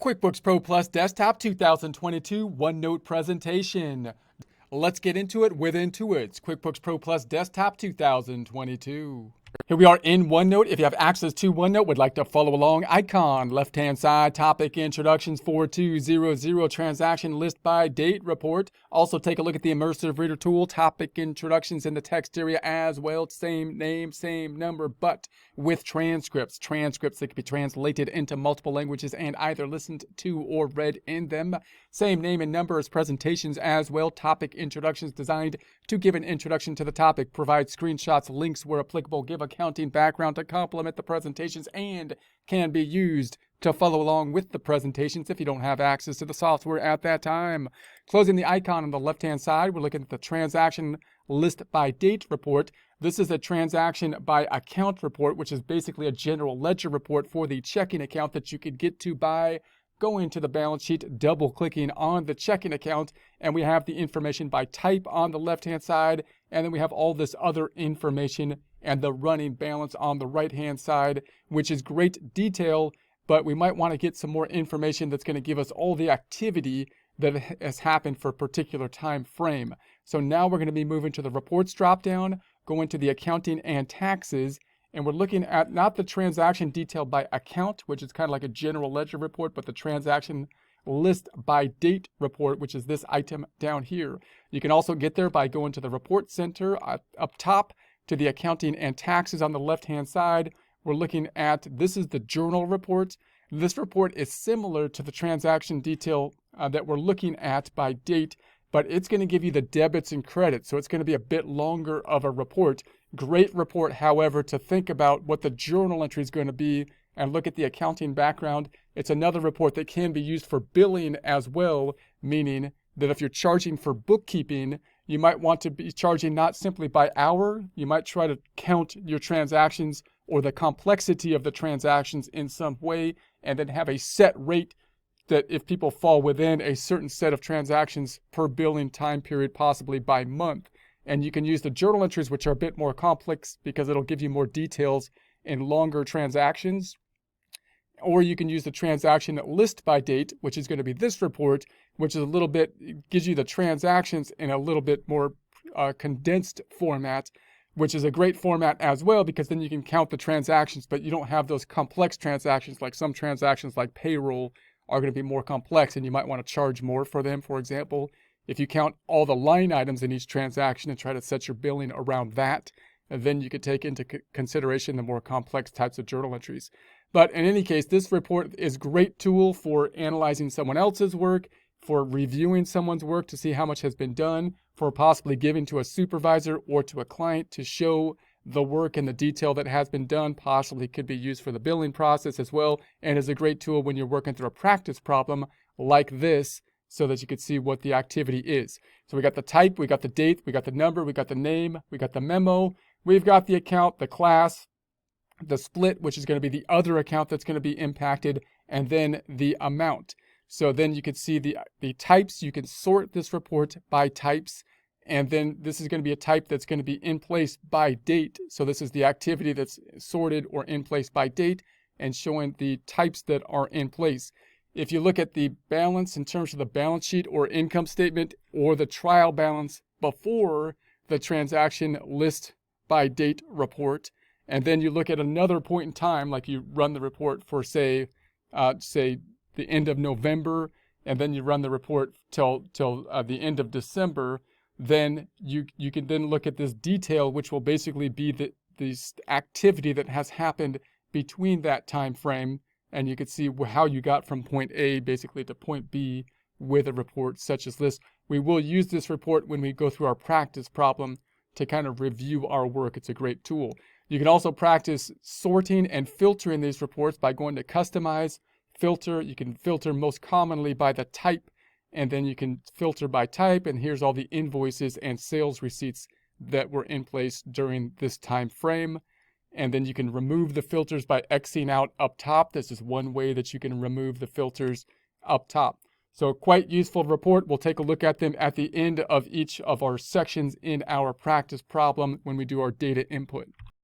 QuickBooks Pro Plus Desktop 2022 OneNote presentation. Let's get into it with Intuit's QuickBooks Pro Plus Desktop 2022. Here we are in OneNote. If you have access to OneNote, would like to follow along, icon, left-hand side, topic, introductions, 4200, transaction list by date report. Also take a look at the immersive reader tool, topic, introductions in the text area as well. Same name, same number, but with transcripts. Transcripts that can be translated into multiple languages and either listened to or read in them. Same name and number as presentations as well. Topic, introductions designed to give an introduction to the topic, provide screenshots, links where applicable, give accounting background to complement the presentations, and can be used to follow along with the presentations if you don't have access to the software at that time. Closing the icon on the left-hand side, we're looking at the transaction list by date report. This is a transaction by account report, which is basically a general ledger report for the checking account that you could get to by going to the balance sheet, double-clicking on the checking account, and we have the information by type on the left-hand side, and then we have all this other information and the running balance on the right-hand side, which is great detail, but we might want to get some more information that's going to give us all the activity that has happened for a particular time frame. So now we're going to be moving to the reports dropdown, going to the accounting and taxes, and we're looking at not the transaction detailed by account, which is kind of like a general ledger report, but the transaction list by date report, which is this item down here. You can also get there by going to the report center up top to the accounting and taxes on the left-hand side. We're looking at, this is the journal report. This report is similar to the transaction detail that we're looking at by date, but it's going to give you the debits and credits. So it's going to be a bit longer of a report. Great report, however, to think about what the journal entry is going to be and look at the accounting background. It's another report that can be used for billing as well, meaning that if you're charging for bookkeeping, you might want to be charging not simply by hour. You might try to count your transactions or the complexity of the transactions in some way, and then have a set rate that if people fall within a certain set of transactions per billing time period, possibly by month. And you can use the journal entries, which are a bit more complex because it'll give you more details in longer transactions. Or you can use the transaction list by date, which is going to be this report, which is a little bit, gives you the transactions in a little bit more condensed format, which is a great format as well, because then you can count the transactions, but you don't have those complex transactions. Like some transactions like payroll are going to be more complex and you might want to charge more for them. For example, if you count all the line items in each transaction and try to set your billing around that, then you could take into consideration the more complex types of journal entries. But in any case, this report is a great tool for analyzing someone else's work, for reviewing someone's work to see how much has been done, for possibly giving to a supervisor or to a client to show the work and the detail that has been done. Possibly could be used for the billing process as well, and is a great tool when you're working through a practice problem like this, so that you could see what the activity is. So we got the type, we got the date, we got the number, we got the name, we got the memo, we've got the account, the class, the split, which is going to be the other account that's going to be impacted, and then the amount. So then you can see the types. You can sort this report by types, and then this is going to be a type that's going to be in place by date. So this is the activity that's sorted or in place by date and showing the types that are in place. If you look at the balance in terms of the balance sheet or income statement or the trial balance before the transaction list by date report, and then you look at another point in time, like you run the report for say the end of November, and then you run the report till the end of December, then you can then look at this detail, which will basically be this activity that has happened between that time frame, and you can see how you got from point A basically to point B with a report such as this. We will use this report when we go through our practice problem to kind of review our work. It's a great tool. You can also practice sorting and filtering these reports by going to Customize, Filter. You can filter most commonly by the type, and then you can filter by type, and here's all the invoices and sales receipts that were in place during this time frame. And then you can remove the filters by Xing out up top. This is one way that you can remove the filters up top. So quite useful report. We'll take a look at them at the end of each of our sections in our practice problem when we do our data input.